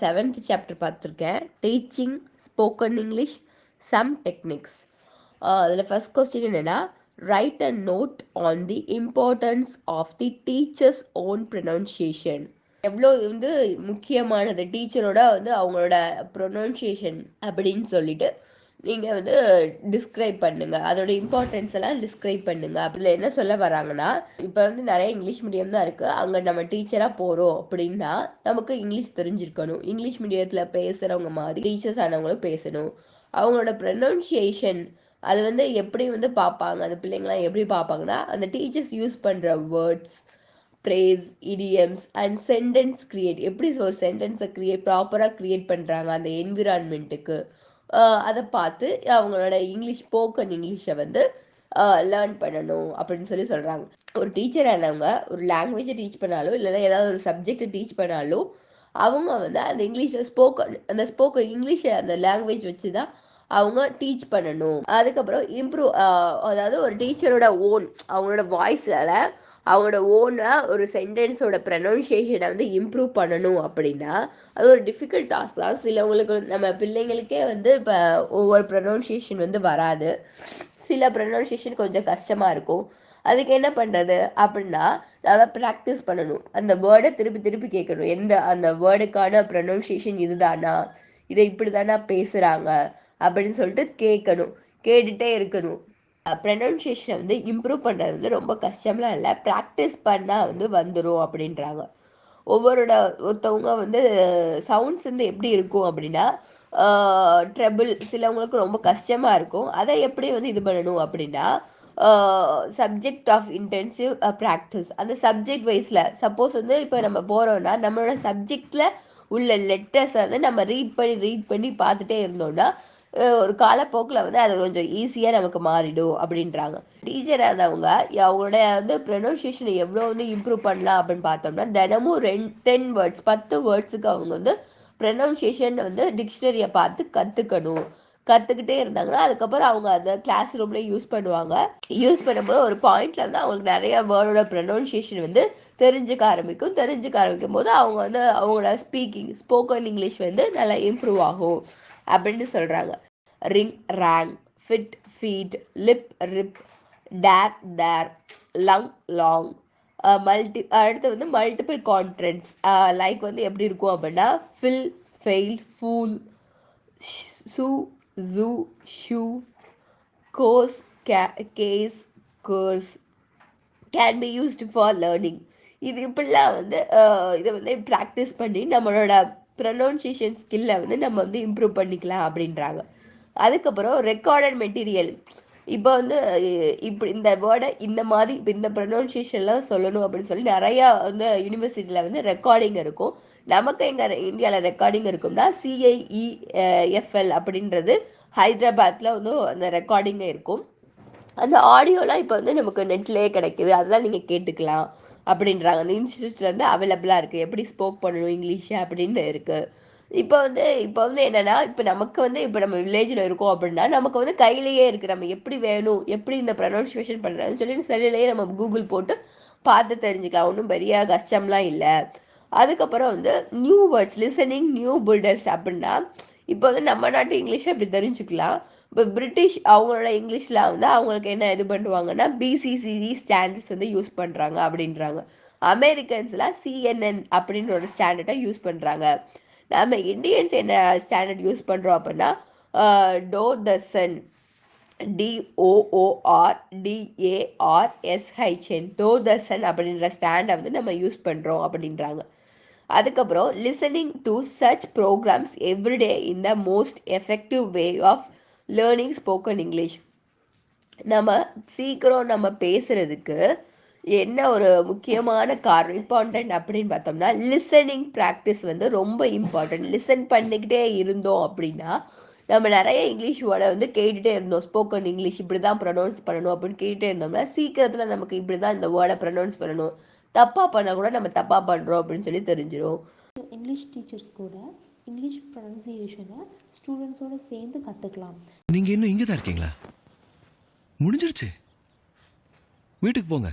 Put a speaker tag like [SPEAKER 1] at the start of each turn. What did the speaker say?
[SPEAKER 1] Seventh chapter பார்த்துருக்கேன். Teaching spoken English some techniques. அதில் first question என்னென்னா, write a note on the importance of the teacher's own pronunciation. எவ்வளோ வந்து முக்கியமானது டீச்சரோட வந்து அவங்களோட ப்ரொனவுன்சியேஷன் அப்படின்னு சொல்லிட்டு நீங்கள் வந்து டிஸ்கிரைப் பண்ணுங்கள். அதோட இம்பார்ட்டன்ஸ் எல்லாம் டிஸ்கிரைப் பண்ணுங்கள். அதில் என்ன சொல்ல வராங்கன்னா, இப்போ வந்து நிறைய இங்கிலீஷ் மீடியம் தான் இருக்குது. அங்கே நம்ம டீச்சராக போகிறோம் அப்படின்னா நமக்கு இங்கிலீஷ் தெரிஞ்சிருக்கணும். இங்கிலீஷ் மீடியத்தில் பேசுகிறவங்க மாதிரி டீச்சர்ஸ் ஆனவங்களும் பேசணும். அவங்களோட ப்ரொனவுன்சியேஷன் அது வந்து எப்படி வந்து பார்ப்பாங்க, அந்த பிள்ளைங்களாம் எப்படி பார்ப்பாங்கன்னா, அந்த டீச்சர்ஸ் யூஸ் பண்ணுற words, phrase, idioms and sentence create, எப்படி ஒரு சென்டென்ஸை ப்ராப்பராக க்ரியேட் பண்ணுறாங்க அந்த என்விரான்மெண்ட்டுக்கு, அதை பார்த்து அவங்களோட இங்கிலீஷ் ஸ்போக்கன் இங்கிலீஷை வந்து லேர்ன் பண்ணணும் அப்படின்னு சொல்கிறாங்க. ஒரு டீச்சர் ஆனவங்க ஒரு லாங்குவேஜை டீச் பண்ணாலும் இல்லைன்னா ஏதாவது ஒரு சப்ஜெக்டை டீச் பண்ணாலும் அவங்க வந்து அந்த இங்கிலீஷை ஸ்போக்கன் இங்கிலீஷை அந்த லாங்குவேஜ் வச்சு தான் அவங்க டீச் பண்ணணும். அதுக்கப்புறம் இம்ப்ரூவ், அதாவது ஒரு டீச்சரோட அவங்களோட வாய்ஸால் அவங்களோட ஓனாக ஒரு சென்டென்ஸோட ப்ரொனவுன்சியேஷனை வந்து இம்ப்ரூவ் பண்ணணும் அப்படின்னா அது ஒரு டிஃபிகல்ட் டாஸ்க் தான். சிலவங்களுக்கு நம்ம பிள்ளைங்களுக்கே வந்து இப்போ ஒவ்வொரு ப்ரொனவுன்சியேஷன் வந்து வராது. சில ப்ரொனவுன்சியேஷன் கொஞ்சம் கஷ்டமாக இருக்கும். அதுக்கு என்ன பண்ணுறது அப்படின்னா, நம்ம ப்ராக்டிஸ் பண்ணணும். அந்த வேர்டை திருப்பி திருப்பி கேட்கணும். அந்த வேர்டுக்கான ப்ரொனவுன்சியேஷன் இதுதானா, இதை இப்படி தானா பேசுகிறாங்க அப்படின்னு சொல்லிட்டு கேட்கணும். கேட்டுகிட்டே இருக்கணும். ப்ரொனவுன்சியேஷனை வந்து இம்ப்ரூவ் பண்ணுறது வந்து ரொம்ப கஷ்டம்லாம் இல்லை. ப்ராக்டிஸ் பண்ணால் வந்து வந்துடும் அப்படின்றாங்க. ஒருத்தவங்க வந்து சவுண்ட்ஸ் வந்து எப்படி இருக்கும் அப்படின்னா, ட்ரபிள் சிலவங்களுக்கு ரொம்ப கஷ்டமாக இருக்கும். அதை எப்படி வந்து இது பண்ணணும் அப்படின்னா, சப்ஜெக்ட் ஆஃப் இன்டென்சிவ் ப்ராக்டிஸ். அந்த சப்ஜெக்ட் வைஸில் சப்போஸ் வந்து இப்போ நம்ம போகிறோன்னா நம்மளோட சப்ஜெக்டில் உள்ள லெட்டர்ஸை வந்து நம்ம ரீட் பண்ணி பார்த்துட்டே இருந்தோம்னா ஒரு காலப்போக்கில் வந்து அது கொஞ்சம் ஈஸியாக நமக்கு மாறிடும் அப்படின்றாங்க. டீச்சர் ஆனவங்க அவங்களோட வந்து ப்ரொனவுன்சியேஷனை எவ்வளோ வந்து இம்ப்ரூவ் பண்ணலாம் அப்படின்னு பார்த்தோம்னா, தினமும் 10 வேர்ட்ஸ் 10 வேர்ட்ஸுக்கு அவங்க வந்து ப்ரொனவுன்சியேஷன் வந்து டிக்ஷனரியை பார்த்து கற்றுக்கிட்டே இருந்தாங்கன்னா அதுக்கப்புறம் அவங்க அந்த கிளாஸ் ரூம்லேயே யூஸ் பண்ணுவாங்க. யூஸ் பண்ணும்போது ஒரு பாயிண்ட்ல வந்து அவங்களுக்கு நிறைய வேர்டோட ப்ரொனவுன்சியேஷன் வந்து தெரிஞ்சுக்க ஆரம்பிக்கும் போது அவங்க வந்து அவங்களோட ஸ்போக்கன் இங்கிலீஷ் வந்து நல்லா இம்ப்ரூவ் ஆகும் அப்படின்னு சொல்கிறாங்க. Ring, rang, fit, feet, lip, rip, dare, there, lung, long, அடுத்து வந்து மல்டிபிள் கான்ட்ரன்ஸ். லைக் வந்து எப்படி இருக்கும் அப்படின்னா, fill, fail, fool, sue, zoo, shoe, cause, case, curse, can be used for learning. இது இப்படிலாம் வந்து இதை வந்து ப்ராக்டிஸ் பண்ணி நம்மளோட ப்ரொனவுன்சியேஷன் ஸ்கில்லை வந்து நம்ம வந்து இம்ப்ரூவ் பண்ணிக்கலாம் அப்படின்றாங்க. அதுக்கப்புறம் ரெக்கார்டட் மெட்டீரியல். இப்போ வந்து இப்படி இந்த வேர்டை இந்த மாதிரி இப்போ இந்த ப்ரொனவுன்சியேஷன்லாம் சொல்லணும் அப்படின்னு சொல்லி நிறையா வந்து யூனிவர்சிட்டியில் வந்து ரெக்கார்டிங் இருக்கும். நமக்கு எங்கள் இந்தியாவில் ரெக்கார்டிங் இருக்கும்னா CIEFL அப்படின்றது ஹைதராபாத்தில் வந்து அந்த ரெக்கார்டிங்கே இருக்கும். அந்த ஆடியோலாம் இப்போ வந்து நமக்கு நெட்லேயே கிடைக்குது. அதெல்லாம் நீங்கள் கேட்டுக்கலாம் அப்படின்றாங்க. அந்த இன்ஸ்டியூட்லேருந்து அவைலபிளாக இருக்குது. எப்படி ஸ்போக் பண்ணணும் இங்கிலீஷை அப்படின்னு இருக்குது. இப்போ வந்து என்னென்னா, இப்போ நமக்கு வந்து இப்போ நம்ம வில்லேஜில் இருக்கோம் அப்படின்னா நமக்கு வந்து கையிலேயே இருக்குது. நம்ம எப்படி வேணும், எப்படி இந்த ப்ரொனவுன்சியேஷன் பண்ணுறதுன்னு சொல்லி செல்லுலேயே நம்ம கூகுள் போட்டு பார்த்து தெரிஞ்சுக்கலாம். ஒன்றும் பெரிய கஷ்டம்லாம் இல்லை. அதுக்கப்புறம் வந்து new words, listening new builders அப்படின்னா, இப்போ வந்து நம்ம நாட்டு இங்கிலீஷை இப்படி தெரிஞ்சுக்கலாம். இப்போ பிரிட்டிஷ் அவங்களோட இங்கிலீஷில் வந்து அவங்களுக்கு என்ன இது பண்ணுவாங்கன்னா BCCE ஸ்டாண்டர்ட்ஸ் வந்து யூஸ் பண்ணுறாங்க அப்படின்றாங்க. அமெரிக்கன்ஸ்லாம் CNN அப்படின்ற ஒரு ஸ்டாண்டர்டை யூஸ் பண்ணுறாங்க. நம்ம இந்தியன்ஸ் என்ன ஸ்டாண்டர்ட் யூஸ் பண்ணுறோம் அப்படின்னா, டோர்தர்ஷன், DOORDARSHN, டோர்தர்ஷன் அப்படின்ற ஸ்டாண்டை வந்து நம்ம யூஸ் பண்ணுறோம் அப்படின்றாங்க. அதுக்கப்புறம் listening to such programmes everyday in the most effective way of learning spoken English. நம்ம பேசுகிறதுக்கு என்ன ஒரு முக்கியமான காரணம் இம்பார்ட்டன்ட் அப்படின்னு பார்த்தோம்னா, லிசனிங் ப்ராக்டிஸ் வந்து ரொம்ப இம்பார்ட்டன்ட். லிசன் பண்ணிக்கிட்டே இருந்தோம் அப்படின்னா நம்ம நிறைய இங்கிலீஷ் வேர்டை வந்து கேட்டுகிட்டே இருந்தோம். ஸ்போக்கன் இங்கிலீஷ் இப்படி தான் ப்ரொனவுன்ஸ் பண்ணணும் அப்படின்னு கேட்டுகிட்டே இருந்தோம்னா சீக்கிரத்தில் நமக்கு இப்படி தான் இந்த வேர்டை ப்ரொனவுன்ஸ் பண்ணணும், தப்பாக பண்ணால் கூட நம்ம தப்பாக பண்ணுறோம் அப்படின்னு சொல்லி தெரிஞ்சிடும்.
[SPEAKER 2] இங்கிலீஷ் டீச்சர்ஸ் கூட இங்கிலீஷ் ப்ரொனன்சியேஷனை ஸ்டூடெண்ட்ஸோடு சேர்ந்து கற்றுக்கலாம்.
[SPEAKER 3] நீங்கள் இன்னும் இங்கே தான் இருக்கீங்களா? முடிஞ்சிருச்சு, வீட்டுக்கு போங்க.